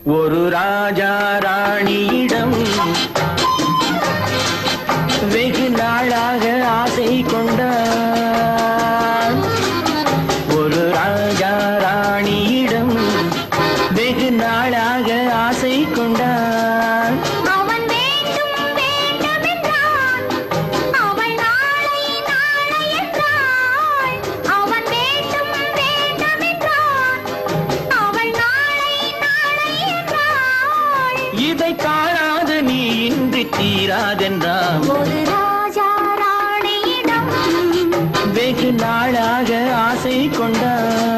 ஒரு ராஜா ராணியிடம் வெகு நாளாக ஆசை கொண்டார். ஒரு ராஜா ராணியிடம் வெகு நாளாக ஆசை கொண்டார். அவன் வேண்டும் வேண்டும் என்றான், அவள் நாளை நாளை என்றாள். அவன் வேண்டும் வேண்டும் என்றான், அவள் நாளை நாளை என்றாள். இதை காணாது நீ இன்றி தீராதென்றான். ஒரு ராஜா ராணியிடம் வெகு நாளாக ஆசை கொண்டார்.